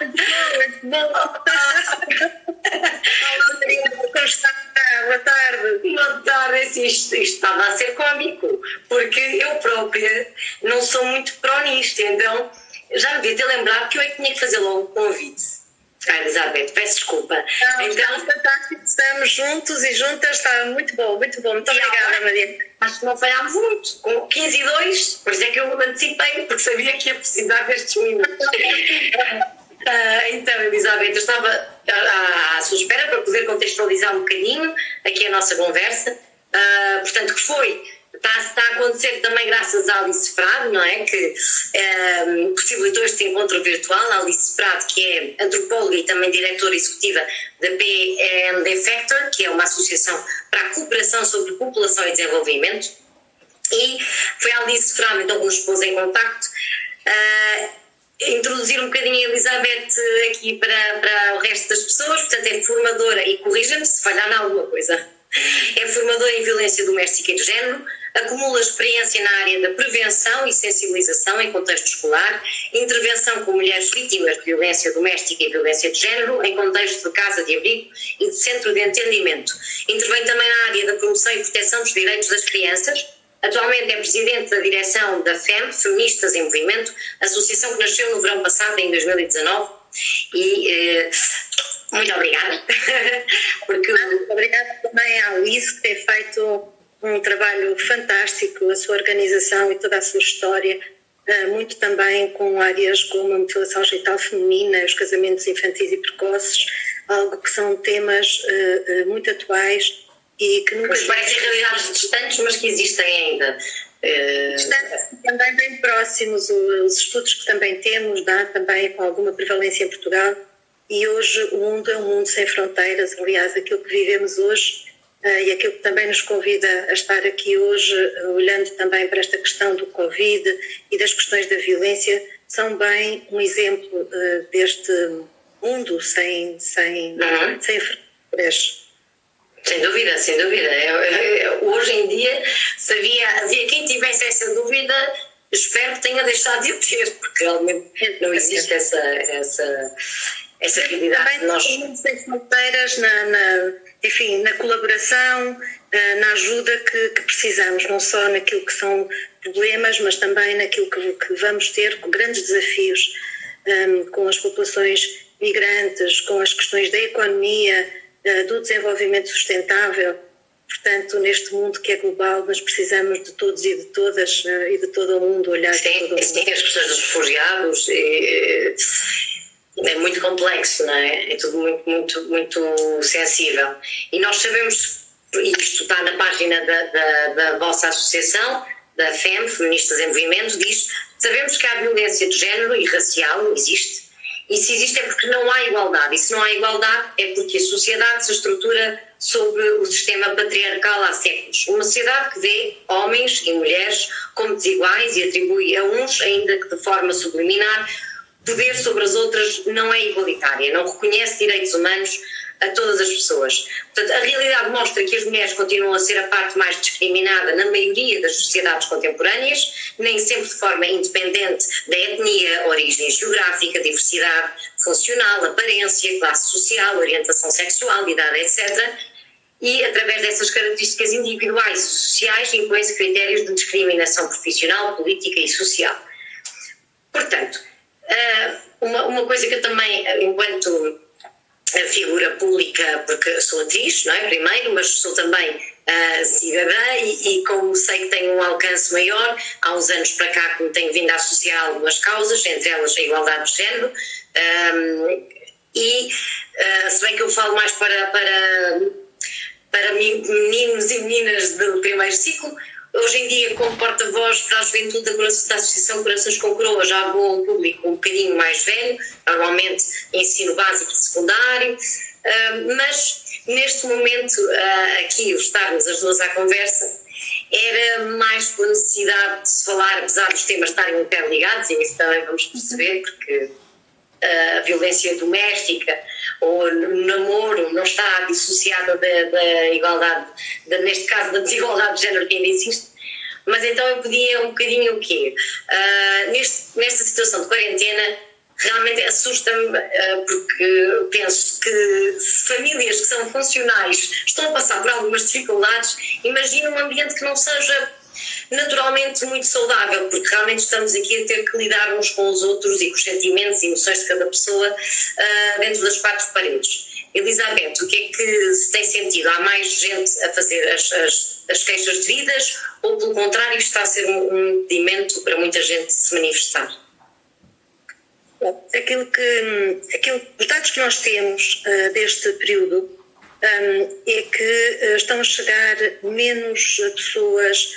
Muito bom. Como está? Boa tarde. Boa tarde, isto estava a ser cómico, porque eu própria não sou muito pró nisto, então já me devia ter lembrado que eu é que tinha que fazer logo o convite. Elizabeth, peço desculpa. Não, então, fantástico, estamos juntos e juntas, está muito bom, muito bom. Muito obrigada, Maria. Acho que não falhámos muito, com 15:02, por isso é que eu me antecipei, porque sabia que ia precisar destes minutos. Então, Elizabeth, eu estava à sua espera para poder contextualizar um bocadinho aqui a nossa conversa. Portanto, que está a acontecer também graças à Alice Frade, não é? Que possibilitou este encontro virtual. A Alice Frade, que é antropóloga e também diretora executiva da PND Factor, que é uma associação para a cooperação sobre população e desenvolvimento. E foi a Alice Frade, então, que nos pôs em contacto. Introduzir um bocadinho a Elizabeth aqui para o resto das pessoas. Portanto, é formadora, e corrija-me se falhar em alguma coisa, é formadora em violência doméstica e de género, acumula experiência na área da prevenção e sensibilização em contexto escolar, intervenção com mulheres vítimas de violência doméstica e violência de género em contexto de casa de abrigo e de centro de entendimento. Intervém também na área da promoção e proteção dos direitos das crianças. Atualmente é presidente da direção da FEM, Feministas em Movimento, associação que nasceu no verão passado, em 2019, e muito obrigada. Obrigada também à Alice, que tem feito um trabalho fantástico, a sua organização e toda a sua história, muito também com áreas como a mutilação genital feminina, os casamentos infantis e precoces, algo que são temas muito atuais e que nunca... Mas parecem realidades distantes, mas que existem ainda. Distantes, também bem próximos, os estudos que também temos, também com alguma prevalência em Portugal, e hoje o mundo é um mundo sem fronteiras. Aliás, aquilo que vivemos hoje e aquilo que também nos convida a estar aqui hoje, olhando também para esta questão do Covid e das questões da violência, são bem um exemplo deste mundo sem fronteiras. Sem dúvida, sem dúvida. Hoje em dia, se havia quem tivesse essa dúvida, espero que tenha deixado de o ter, porque realmente não existe essa realidade. Também nós sem fronteiras na colaboração, na ajuda que precisamos, não só naquilo que são problemas, mas também naquilo que vamos ter com grandes desafios, com as populações migrantes, com as questões da economia, do desenvolvimento sustentável. Portanto, neste mundo que é global, nós precisamos de todos e de todas e de todo o mundo olhar. Sim, as questões dos refugiados é muito complexo, não é? É tudo muito, muito, muito sensível. E nós sabemos, e isto está na página da vossa associação, da FEM, Feministas em Movimento, diz: sabemos que há violência de género e racial, existe. E se existe é porque não há igualdade. E se não há igualdade é porque a sociedade se estrutura sobre o sistema patriarcal há séculos. Uma sociedade que vê homens e mulheres como desiguais e atribui a uns, ainda que de forma subliminar, poder sobre as outras, não é igualitária, não reconhece direitos humanos a todas as pessoas. Portanto, a realidade mostra que as mulheres continuam a ser a parte mais discriminada na maioria das sociedades contemporâneas, nem sempre de forma independente da etnia, origem geográfica, diversidade funcional, aparência, classe social, orientação sexual, idade, etc. E, através dessas características individuais e sociais, impõem-se critérios de discriminação profissional, política e social. Portanto, uma coisa que eu também, enquanto figura pública, porque sou atriz, não é? Primeiro, mas sou também cidadã e como sei que tenho um alcance maior, há uns anos para cá que me tenho vindo a associar a algumas causas, entre elas a igualdade de género, se bem que eu falo mais para meninos e meninas do primeiro ciclo, hoje em dia, como porta-voz para a juventude da Associação Corações com Coroa, já vou a um público um bocadinho mais velho, normalmente ensino básico e secundário, mas neste momento, aqui, estarmos as duas à conversa, era mais pela necessidade de se falar, apesar dos temas estarem interligados, e isso também vamos perceber, porque a violência doméstica ou o namoro não está dissociada da igualdade, neste caso da desigualdade de género que ainda existe. Mas então eu pedia um bocadinho o quê? Nesta situação de quarentena, realmente assusta-me, porque penso que se famílias que são funcionais estão a passar por algumas dificuldades, imagina um ambiente que não seja naturalmente muito saudável, porque realmente estamos aqui a ter que lidar uns com os outros e com os sentimentos e emoções de cada pessoa dentro das quatro paredes. Elizabeth, o que é que se tem sentido? Há mais gente a fazer as queixas devidas ou, pelo contrário, está a ser um impedimento para muita gente se manifestar? Bom, os dados que nós temos deste período é que estão a chegar menos pessoas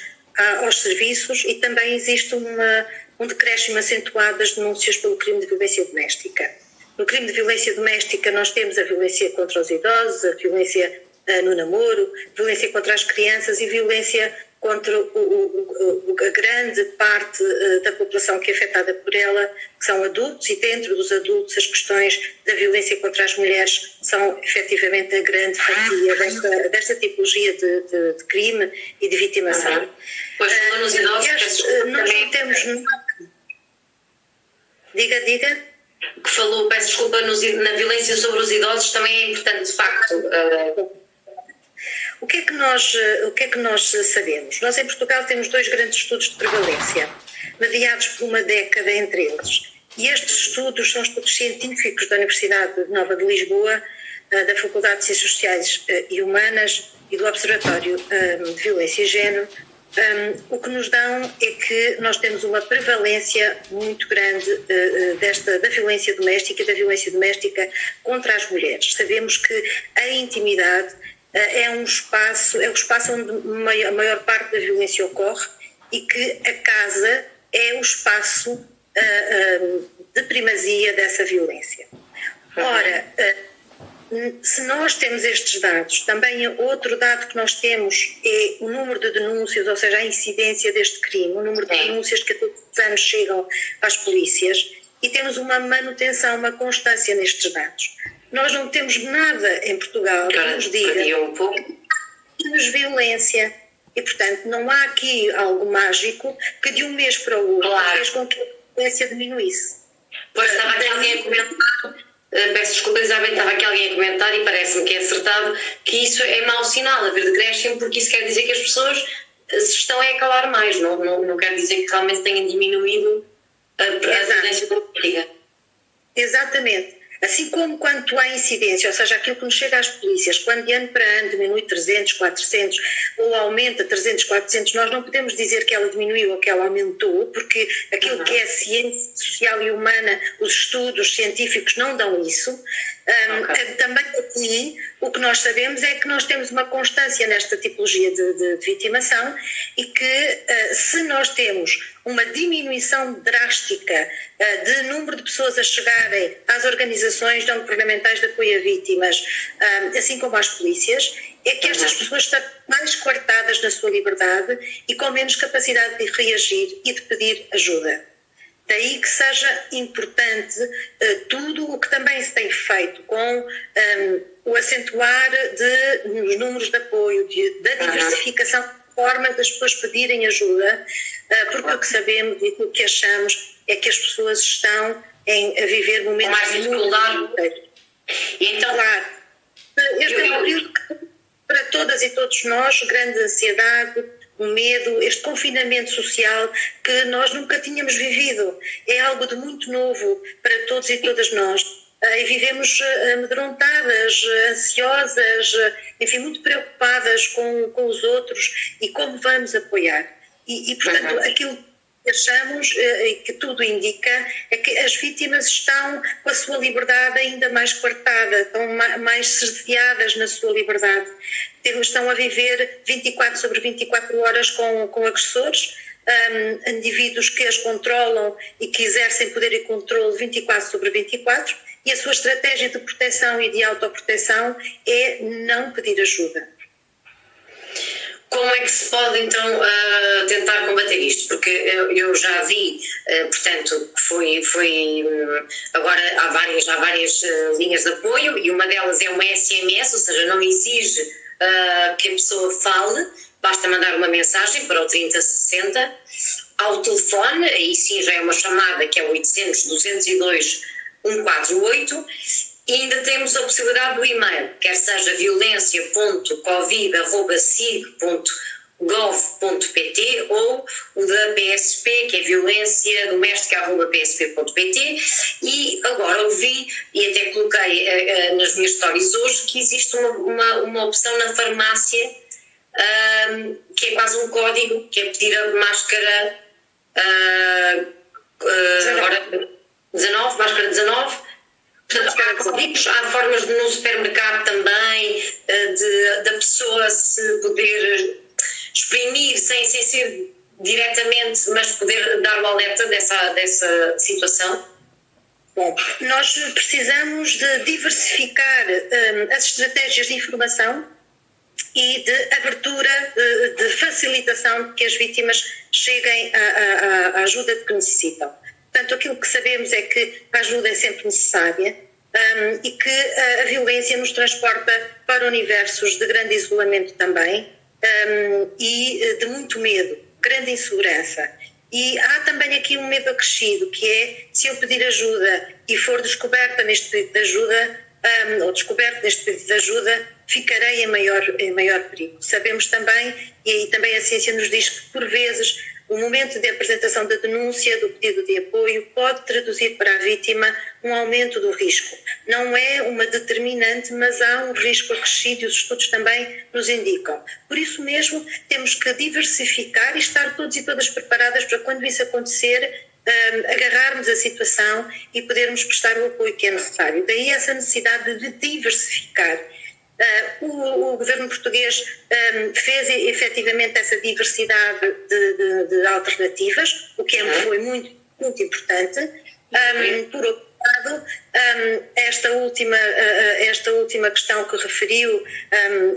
aos serviços e também existe um decréscimo acentuado das denúncias pelo crime de violência doméstica. No crime de violência doméstica nós temos a violência contra os idosos, a violência no namoro, violência contra as crianças e violência contra a grande parte da população que é afetada por ela, que são adultos, e dentro dos adultos as questões da violência contra as mulheres são efetivamente a grande fatia desta tipologia de crime e de vitimação. Pois, nos idosos, nós não temos... Diga. Que falou, peço desculpa, na violência sobre os idosos também é importante, de facto. O que é que nós sabemos? Nós em Portugal temos 2 grandes estudos de prevalência, mediados por uma década entre eles. E estes estudos são estudos científicos da Universidade Nova de Lisboa, da Faculdade de Ciências Sociais e Humanas e do Observatório de Violência e Género. O que nos dão é que nós temos uma prevalência muito grande da violência doméstica e da violência doméstica contra as mulheres. Sabemos que a intimidade é o espaço onde a maior parte da violência ocorre e que a casa é o espaço de primazia dessa violência. Ora, se nós temos estes dados, também outro dado que nós temos é o número de denúncias, ou seja, a incidência deste crime, o número de denúncias que a todos os anos chegam às polícias, e temos uma manutenção, uma constância nestes dados. Nós não temos nada em Portugal que nos diga que temos violência, e portanto não há aqui algo mágico que de um mês para o outro fez com que a violência diminuísse. Pois estava aqui alguém a comentar. Peço desculpa, Isabel, estava aqui alguém a comentar e parece-me que é acertado que isso é mau sinal, haver decréscimo, porque isso quer dizer que as pessoas se estão a calar mais, não quer dizer que realmente tenha diminuído a violência doméstica. Exatamente. Assim como quanto à incidência, ou seja, aquilo que nos chega às polícias, quando de ano para ano diminui 300, 400 ou aumenta 300, 400, nós não podemos dizer que ela diminuiu ou que ela aumentou, porque aquilo que é a ciência social e humana, os estudos científicos não dão isso. Também aqui o que nós sabemos é que nós temos uma constância nesta tipologia de vitimação e que se nós temos uma diminuição drástica de número de pessoas a chegarem às organizações não governamentais de apoio a vítimas, assim como às polícias, é que estas pessoas estão mais coartadas na sua liberdade e com menos capacidade de reagir e de pedir ajuda. Daí que seja importante tudo o que também se tem feito com o acentuar dos números de apoio, da diversificação de formas das pessoas pedirem ajuda, porque o que sabemos e o que achamos é que as pessoas estão a viver momentos mais dificuldade. Então, claro, este é um período que, para todas e todos nós, grande ansiedade, o medo, este confinamento social que nós nunca tínhamos vivido. É algo de muito novo para todos e todas nós. E vivemos amedrontadas, ansiosas, enfim, muito preocupadas com os outros e como vamos apoiar. E portanto, aquilo que achamos e que tudo indica é que as vítimas estão com a sua liberdade ainda mais coartada, estão mais cerceadas na sua liberdade. Estão a viver 24 sobre 24 horas com agressores, indivíduos que as controlam e que exercem poder e controle 24 sobre 24, e a sua estratégia de proteção e de autoproteção é não pedir ajuda. Como é que se pode então tentar combater isto? Porque eu já vi, portanto, agora há várias linhas de apoio e uma delas é uma SMS, ou seja, não exige que a pessoa fale, basta mandar uma mensagem para o 3060. ao telefone, aí sim já é uma chamada que é 800-202-148, e ainda temos a possibilidade do e-mail, quer seja violência.covid@sig.gov.pt ou o da PSP, que é violência-doméstica@psp.pt. E agora ouvi, e até coloquei nas minhas stories hoje, que existe uma opção na farmácia, que é quase um código, que é pedir a máscara agora 19, máscara 19. Portanto, há formas no supermercado também da pessoa se poder exprimir sem ser diretamente, mas poder dar o alerta dessa situação. Bom, nós precisamos de diversificar as estratégias de informação e de abertura, de facilitação de que as vítimas cheguem à ajuda de que necessitam. Portanto, aquilo que sabemos é que a ajuda é sempre necessária e que a violência nos transporta para universos de grande isolamento também e de muito medo, grande insegurança. E há também aqui um medo acrescido, que é, se eu pedir ajuda e for descoberta neste pedido de ajuda, ou descoberto neste pedido de ajuda, ficarei em maior perigo. Sabemos também, e aí também a ciência nos diz que, por vezes, o momento de apresentação da denúncia, do pedido de apoio, pode traduzir para a vítima um aumento do risco. Não é uma determinante, mas há um risco acrescido e os estudos também nos indicam. Por isso mesmo, temos que diversificar e estar todos e todas preparadas para, quando isso acontecer, agarrarmos a situação e podermos prestar o apoio que é necessário. Daí essa necessidade de diversificar. O governo português fez efetivamente essa diversidade de alternativas, o que foi muito, muito importante. Por outro lado, esta última questão que referiu,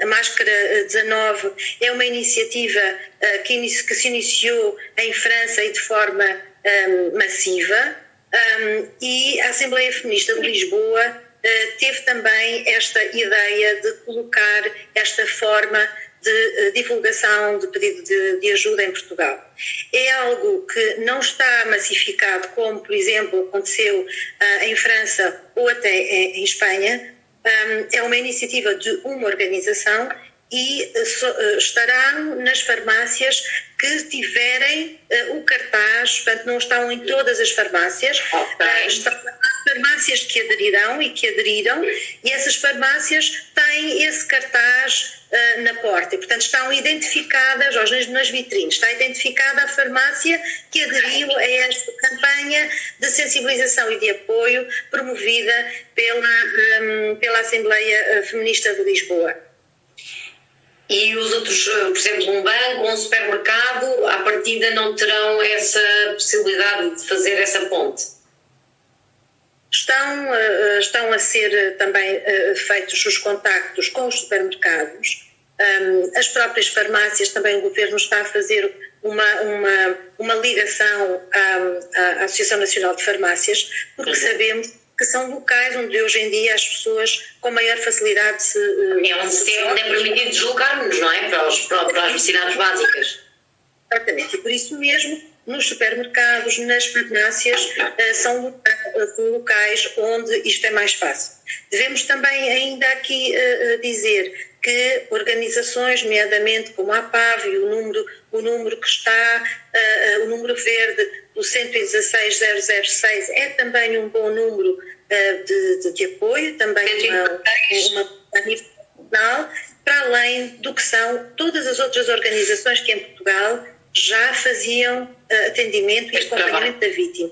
a Máscara 19, é uma iniciativa que se iniciou em França e de forma massiva, e a Assembleia Feminista de Lisboa teve também esta ideia de colocar esta forma de divulgação de pedido de ajuda em Portugal. É algo que não está massificado, como, por exemplo, aconteceu em França ou até em Espanha. É uma iniciativa de uma organização e estarão nas farmácias que tiverem o cartaz, portanto não estão em todas as farmácias, estão farmácias que aderirão e que aderiram, e essas farmácias têm esse cartaz na porta, e portanto estão identificadas, nas vitrines, está identificada a farmácia que aderiu a esta campanha de sensibilização e de apoio promovida pela Assembleia Feminista de Lisboa. E os outros, por exemplo, um banco ou um supermercado, à partida não terão essa possibilidade de fazer essa ponte? Estão a ser também feitos os contactos com os supermercados. As próprias farmácias, também o Governo está a fazer uma ligação à Associação Nacional de Farmácias, porque sabemos que são locais onde hoje em dia as pessoas com maior facilidade se... É onde é permitido deslocarmos, não é? Para as necessidades básicas. Exatamente, e por isso mesmo, nos supermercados, nas farmácias, são locais onde isto é mais fácil. Devemos também ainda aqui dizer que organizações, nomeadamente como a APAV, e o número que está, o número verde do 116006 é também um bom número de apoio, também a nível nacional, para além do que são todas as outras organizações que em Portugal já faziam atendimento e acompanhamento da vítima.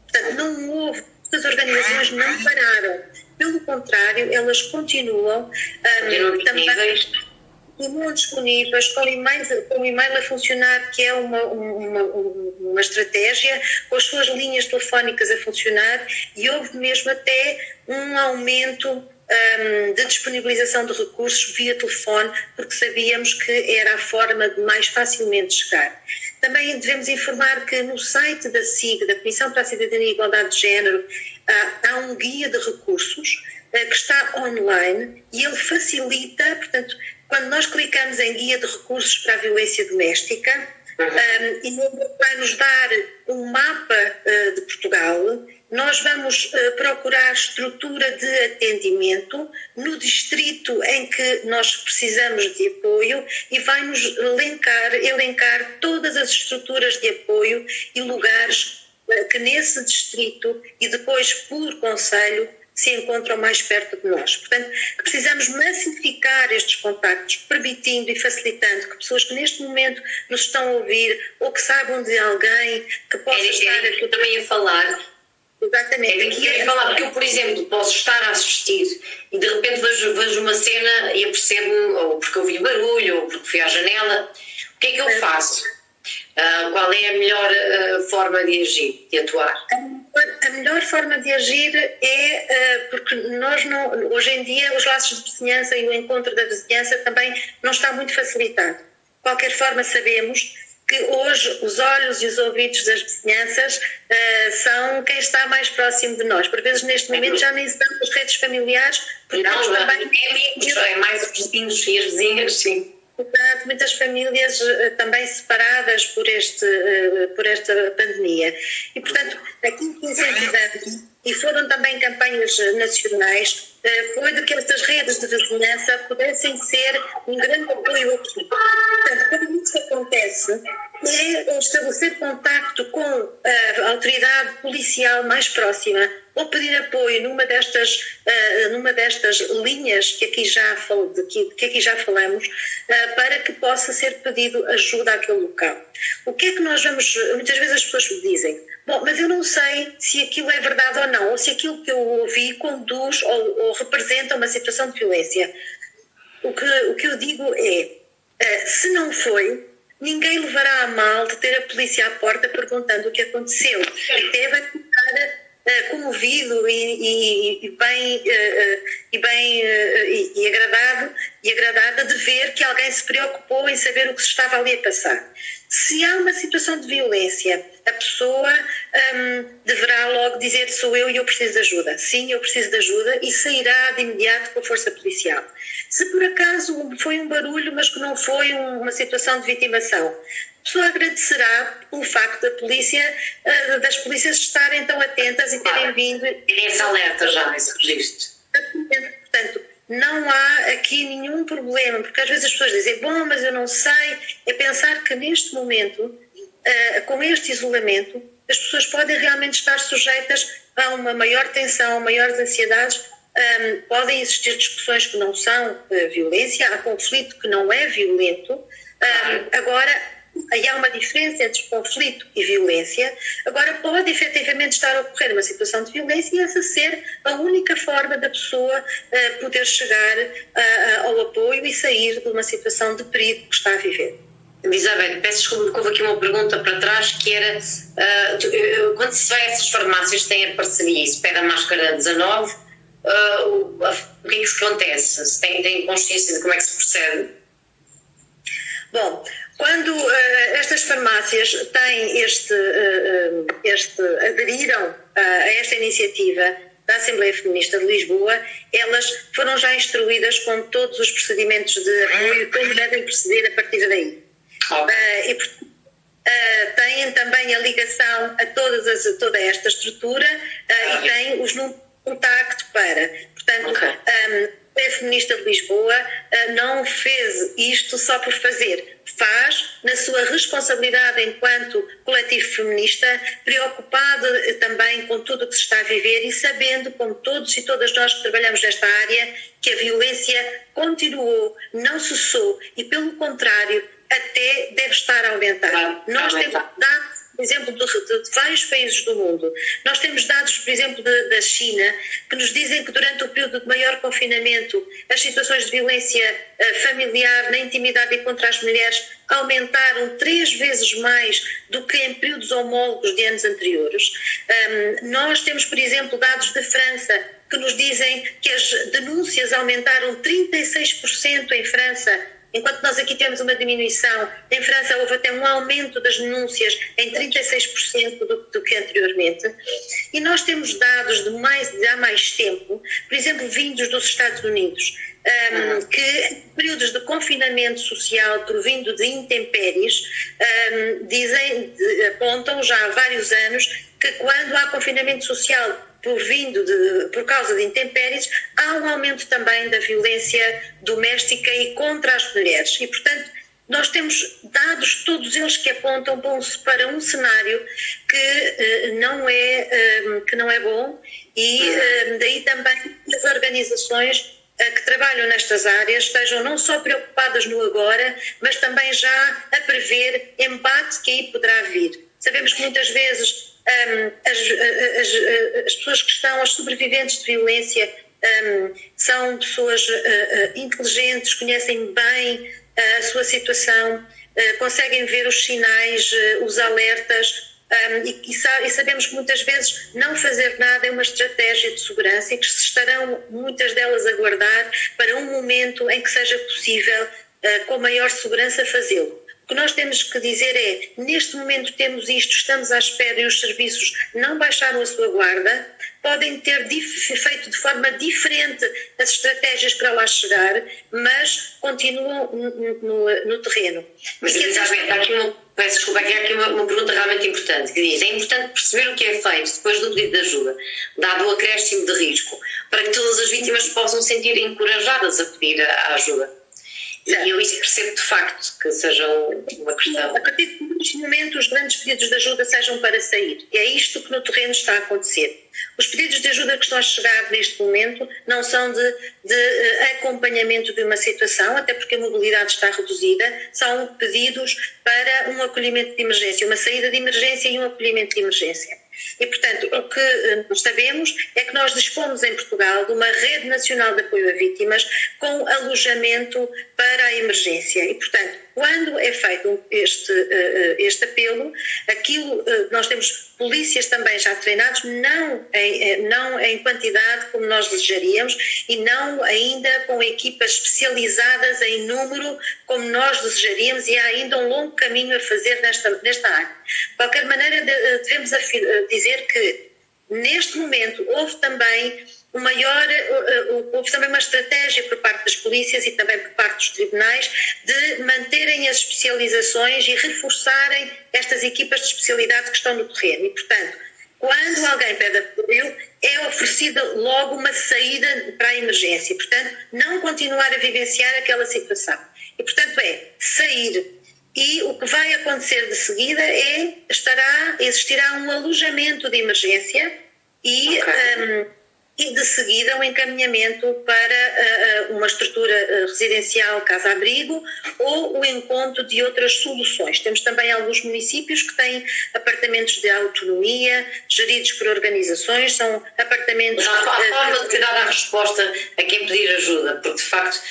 Portanto, não houve, as organizações não pararam, pelo contrário, elas continuam também disponíveis, com o e-mail a funcionar, que é uma estratégia, com as suas linhas telefónicas a funcionar, e houve mesmo até um aumento de disponibilização de recursos via telefone, porque sabíamos que era a forma de mais facilmente chegar. Também devemos informar que no site da SIG, da Comissão para a Cidadania e Igualdade de Género, há um guia de recursos que está online e ele facilita, portanto, quando nós clicamos em guia de recursos para a violência doméstica, e vai nos dar um mapa de Portugal. Nós vamos procurar estrutura de atendimento no distrito em que nós precisamos de apoio e vai-nos elencar todas as estruturas de apoio e lugares que nesse distrito e depois por concelho se encontram mais perto de nós. Portanto, precisamos massificar estes contactos, permitindo e facilitando que pessoas que neste momento nos estão a ouvir ou que saibam de alguém que possa estar... Eu também ia falar. Exatamente. Eu ia falar, porque eu, por exemplo, posso estar a assistir e de repente vejo uma cena e apercebo, ou porque ouvi um barulho, ou porque fui à janela. O que é que eu faço? Qual é a melhor forma de agir, de atuar? A melhor forma de agir é, porque nós não, hoje em dia os laços de vizinhança e o encontro da vizinhança também não está muito facilitado. De qualquer forma sabemos que hoje os olhos e os ouvidos das vizinhanças são quem está mais próximo de nós. Por vezes neste momento já nem se dão as redes familiares, porque não, também é mais os vizinhos e as vizinhas, sim. Portanto, muitas famílias também separadas por esta pandemia. E, portanto, aquilo que incentivamos, e foram também campanhas nacionais, foi de que estas redes de vizinhança pudessem ser um grande apoio aqui. Portanto, quando isso acontece, é estabelecer contacto com a autoridade policial mais próxima ou pedir apoio numa destas linhas que aqui já falamos, para que possa ser pedido ajuda àquele local. O que é que nós vamos... Muitas vezes as pessoas me dizem, bom, mas eu não sei se aquilo é verdade ou não, ou se aquilo que eu ouvi conduz ou representa uma situação de violência. O que eu digo é, se não foi, ninguém levará a mal de ter a polícia à porta perguntando o que aconteceu. Até vai ficar comovido e agradada de ver que alguém se preocupou em saber o que se estava ali a passar. Se há uma situação de violência, a pessoa deverá logo dizer sou eu e eu preciso de ajuda. Sim, eu preciso de ajuda e sairá de imediato com a força policial. Se por acaso foi um barulho, mas que não foi uma situação de vitimação, a pessoa agradecerá pelo facto das polícias estarem tão atentas e terem vindo... Terem esse alerta já, esse registro. Portanto, não há aqui nenhum problema, porque às vezes as pessoas dizem, bom, mas eu não sei. É pensar que neste momento, com este isolamento, as pessoas podem realmente estar sujeitas a uma maior tensão, a maiores ansiedades. Podem existir discussões que não são violência, há conflito que não é violento. Agora, aí há uma diferença entre conflito e violência. Agora pode efetivamente estar a ocorrer uma situação de violência e essa ser a única forma da pessoa poder chegar ao apoio e sair de uma situação de perigo que está a viver. Elizabeth, peço desculpa que houve aqui uma pergunta para trás que era, quando se vai a essas farmácias que têm a parceria e se pede a máscara 19, o que é que se acontece? Se tem consciência de como é que se procede? Bom, quando estas farmácias têm aderiram a esta iniciativa da Assembleia Feminista de Lisboa, elas foram já instruídas com todos os procedimentos de apoio, como devem proceder a partir daí. E têm também a ligação a toda esta estrutura e têm os números de contacto para. Portanto, a Assembleia Feminista de Lisboa não fez isto só por fazer. Faz na sua responsabilidade enquanto coletivo feminista, preocupado também com tudo o que se está a viver e sabendo, como todos e todas nós que trabalhamos nesta área, que a violência continuou, não cessou e, pelo contrário, até deve estar a aumentar. Nós temos dados, por exemplo, de vários países do mundo. Nós temos dados, por exemplo, da China, que nos dizem que durante o período de maior confinamento as situações de violência familiar na intimidade e contra as mulheres aumentaram 3 vezes mais do que em períodos homólogos de anos anteriores. Nós temos, por exemplo, dados de França que nos dizem que as denúncias aumentaram 36% em França, enquanto nós aqui temos uma diminuição. Em França houve até um aumento das denúncias em 36% do que anteriormente. E nós temos dados de há mais tempo, por exemplo, vindos dos Estados Unidos, que em períodos de confinamento social provindo de intempéries, apontam já há vários anos que quando há confinamento social por causa de intempéries, há um aumento também da violência doméstica e contra as mulheres. E, portanto, nós temos dados, todos eles que apontam para um cenário que não é bom, e daí também as organizações que trabalham nestas áreas estejam não só preocupadas no agora, mas também já a prever embate que aí poderá vir. Sabemos que muitas vezes as pessoas que estão, as sobreviventes de violência, são pessoas inteligentes, conhecem bem a sua situação, conseguem ver os sinais, os alertas, e sabemos que muitas vezes não fazer nada é uma estratégia de segurança e que se estarão muitas delas a guardar para um momento em que seja possível, com maior segurança, fazê-lo. O que nós temos que dizer é, neste momento temos isto, estamos à espera e os serviços não baixaram a sua guarda, podem ter feito de forma diferente as estratégias para lá chegar, mas continuam no terreno. Mas, Elizabeth, peço desculpa, aqui há aqui uma pergunta realmente importante, que diz: é importante perceber o que é feito depois do pedido de ajuda, dado o acréscimo de risco, para que todas as vítimas possam sentir encorajadas a pedir a ajuda. Certo. E eu isso percebo de facto que seja uma questão. A partir de muitos momentos os grandes pedidos de ajuda sejam para sair. E é isto que no terreno está a acontecer. Os pedidos de ajuda que estão a chegar neste momento não são de acompanhamento de uma situação, até porque a mobilidade está reduzida, são pedidos para um acolhimento de emergência, uma saída de emergência e um acolhimento de emergência. E, portanto, o que nós sabemos é que nós dispomos em Portugal de uma rede nacional de apoio a vítimas com alojamento para a emergência. E, portanto, quando é feito este apelo, nós temos polícias também já treinados, não em quantidade como nós desejaríamos e não ainda com equipas especializadas em número como nós desejaríamos, e há ainda um longo caminho a fazer nesta área. De qualquer maneira, devemos dizer que neste momento houve também uma estratégia por parte das polícias e também por parte dos tribunais de manterem as especializações e reforçarem estas equipas de especialidade que estão no terreno. E, portanto, quando alguém pede apoio, é oferecida logo uma saída para a emergência. Portanto, não continuar a vivenciar aquela situação. E, portanto, sair. E o que vai acontecer de seguida existirá um alojamento de emergência e de seguida um encaminhamento para uma estrutura residencial, casa-abrigo, ou o encontro de outras soluções. Temos também alguns municípios que têm apartamentos de autonomia, geridos por organizações, são apartamentos... Mas há forma de ter dado a resposta a quem pedir ajuda, porque de facto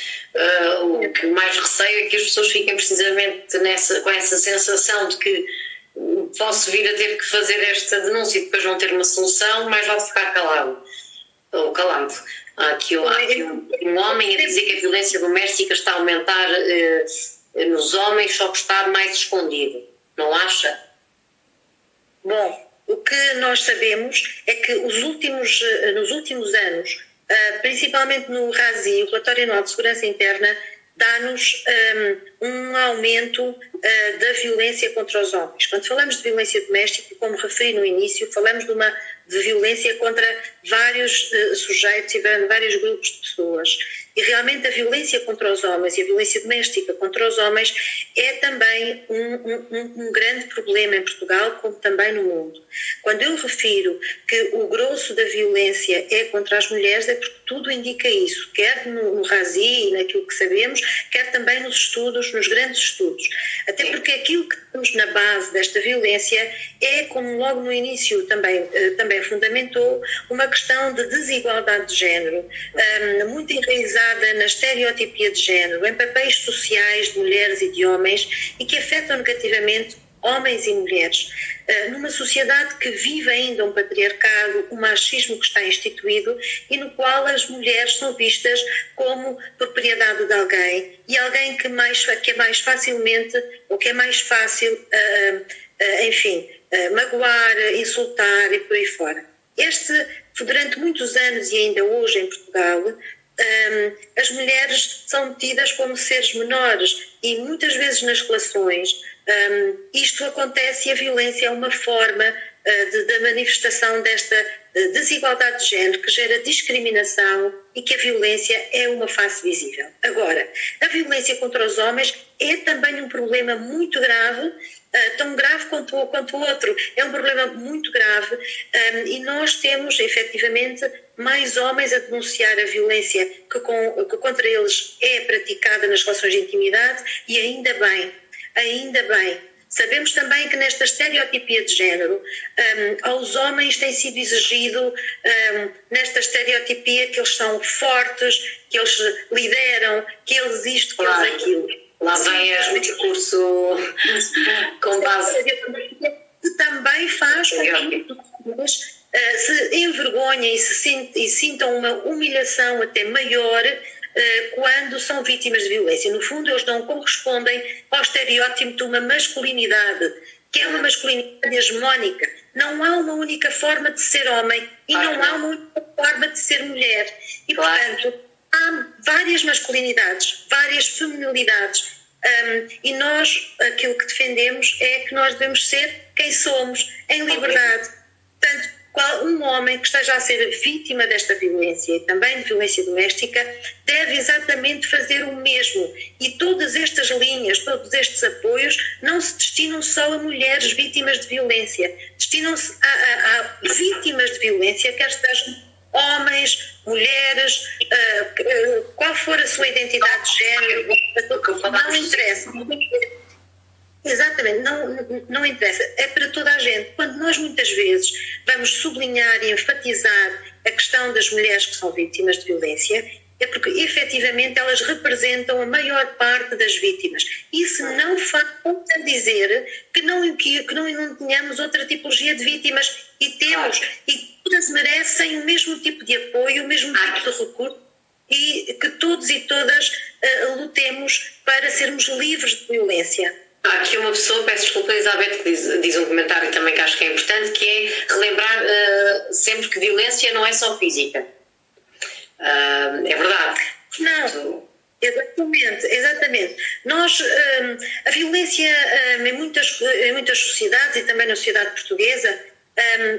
o que mais receio é que as pessoas fiquem precisamente com essa sensação de que posso vir a ter que fazer esta denúncia e depois não ter uma solução, mais vale ficar calado. Ou calado. Há aqui um homem a dizer que a violência doméstica está a aumentar nos homens, só por estar mais escondido. Não acha? Bom, o que nós sabemos é que nos últimos anos, principalmente no RASI, o Relatório Anual de Segurança Interna, dá-nos um aumento da violência contra os homens. Quando falamos de violência doméstica, como referi no início, falamos de violência contra vários sujeitos e vários grupos de pessoas. E realmente a violência contra os homens e a violência doméstica contra os homens é também um grande problema em Portugal, como também no mundo. Quando eu refiro que o grosso da violência é contra as mulheres, é porque tudo indica isso, quer no RASI e naquilo que sabemos, quer também nos estudos, nos grandes estudos. Até porque aquilo que temos na base desta violência é, como logo no início também fundamentou, uma questão de desigualdade de género, muito enraizada na estereotipia de género, em papéis sociais de mulheres e de homens, e que afetam negativamente homens e mulheres. Numa sociedade que vive ainda um patriarcado, um machismo que está instituído e no qual as mulheres são vistas como propriedade de alguém e alguém que é mais facilmente, ou que é mais fácil, magoar, insultar e por aí fora. Durante muitos anos e ainda hoje em Portugal, as mulheres são tidas como seres menores e muitas vezes nas relações isto acontece e a violência é uma forma da manifestação desta desigualdade de género que gera discriminação e que a violência é uma face visível. Agora, a violência contra os homens é também um problema muito grave, tão grave quanto o outro. É um problema muito grave e nós temos, efetivamente, mais homens a denunciar a violência que contra eles é praticada nas relações de intimidade e ainda bem. Sabemos também que nesta estereotipia de género, aos homens tem sido exigido, nesta estereotipia, que eles são fortes, que eles lideram, que eles isto, que eles aquilo. Lá vem o discurso com base. Que também faz com que eles se envergonhem e sintam uma humilhação até maior quando são vítimas de violência. No fundo, eles não correspondem ao estereótipo de uma masculinidade, que é uma masculinidade hegemónica. Não há uma única forma de ser homem e não há uma única forma de ser mulher. E, portanto, há várias masculinidades, várias feminilidades. E nós, aquilo que defendemos é que nós devemos ser quem somos, em liberdade. Portanto, um homem que esteja a ser vítima desta violência e também de violência doméstica deve exatamente fazer o mesmo. E todas estas linhas, todos estes apoios não se destinam só a mulheres vítimas de violência, destinam-se a vítimas de violência, quer sejam homens, mulheres, qual for a sua identidade de género, não interessa. Exatamente, não interessa, é para toda a gente. Quando nós muitas vezes vamos sublinhar e enfatizar a questão das mulheres que são vítimas de violência, é porque efetivamente elas representam a maior parte das vítimas. Isso não faz dizer que não tenhamos outra tipologia de vítimas e temos, e todas merecem o mesmo tipo de apoio, o mesmo tipo de recurso e que todos e todas lutemos para sermos livres de violência. Há aqui uma pessoa, peço desculpa, Elizabeth, que diz um comentário também que acho que é importante, que é relembrar sempre que violência não é só física. É verdade. Não, exatamente. Nós, a violência em muitas sociedades e também na sociedade portuguesa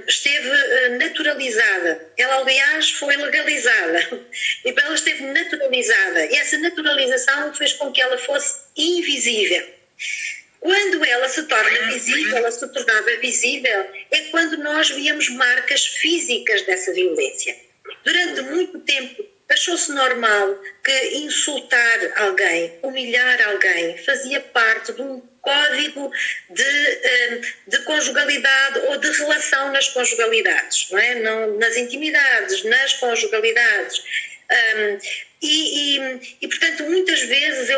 esteve naturalizada. Ela, aliás, foi legalizada. E ela esteve naturalizada. E essa naturalização fez com que ela fosse invisível. Quando ela se torna visível, ela se tornava visível, é quando nós víamos marcas físicas dessa violência. Durante muito tempo achou-se normal que insultar alguém, humilhar alguém, fazia parte de um código de conjugalidade ou de relação nas conjugalidades, não é? Não, nas intimidades, nas conjugalidades. E portanto, muitas vezes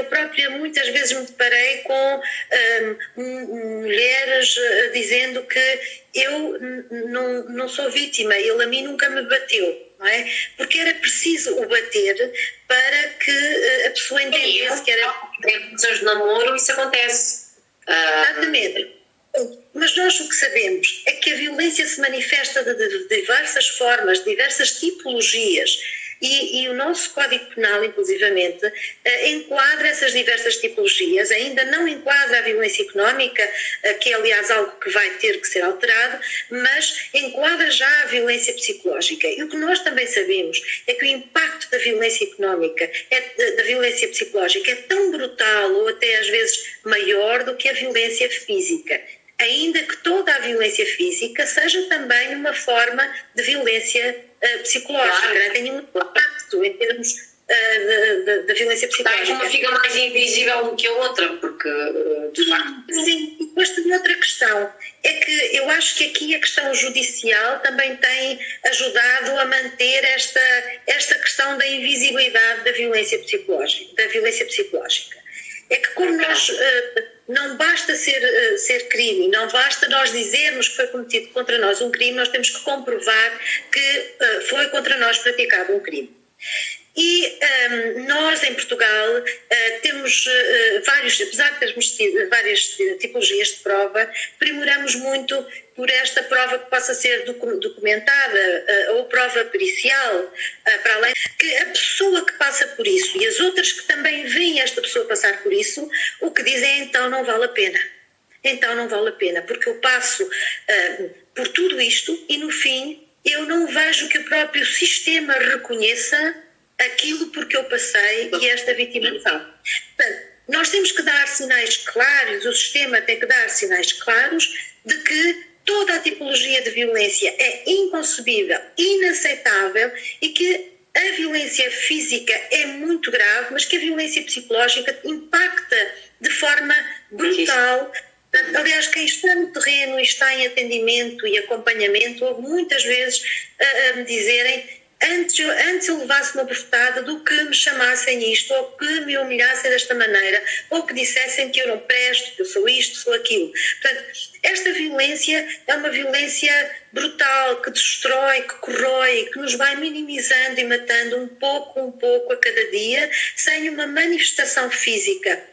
me deparei com mulheres dizendo que eu não sou vítima, ele a mim nunca me bateu, não é? Porque era preciso o bater para que a pessoa entendesse que era... Em relações de namoro isso acontece. Exatamente. Mas nós o que sabemos é que a violência se manifesta de diversas formas, de diversas tipologias. E o nosso Código Penal, inclusivamente, enquadra essas diversas tipologias, ainda não enquadra a violência económica, que é, aliás, algo que vai ter que ser alterado, mas enquadra já a violência psicológica. E o que nós também sabemos é que o impacto da violência económica, da violência psicológica, é tão brutal ou até às vezes maior do que a violência física. Ainda que toda a violência física seja também uma forma de violência psicológica, claro. Tem um impacto em termos da violência psicológica. Uma fica mais invisível do que a outra, porque de facto... Sim, e depois tem outra questão, é que eu acho que aqui a questão judicial também tem ajudado a manter esta questão da invisibilidade da violência psicológica. É que como nós... não basta ser crime, não basta nós dizermos que foi cometido contra nós um crime, nós temos que comprovar que foi contra nós praticado um crime. E nós, em Portugal, temos vários, apesar de termos tido várias tipologias de prova, primoramos muito por esta prova que possa ser documentada ou prova pericial, para além que a pessoa que passa por isso e as outras que também veem esta pessoa passar por isso, o que dizem é então não vale a pena. Então não vale a pena, porque eu passo por tudo isto e no fim eu não vejo que o próprio sistema reconheça aquilo por que eu passei e esta vitimação. Portanto, nós temos que dar sinais claros, o sistema tem que dar sinais claros de que toda a tipologia de violência é inconcebível, inaceitável e que a violência física é muito grave, mas que a violência psicológica impacta de forma brutal. Aliás, quem está no terreno e está em atendimento e acompanhamento, houve muitas vezes a me dizerem antes eu levasse uma bofetada do que me chamassem isto, ou que me humilhassem desta maneira, ou que dissessem que eu não presto, que eu sou isto, sou aquilo. Portanto, esta violência é uma violência brutal, que destrói, que corrói, que nos vai minimizando e matando um pouco a cada dia, sem uma manifestação física.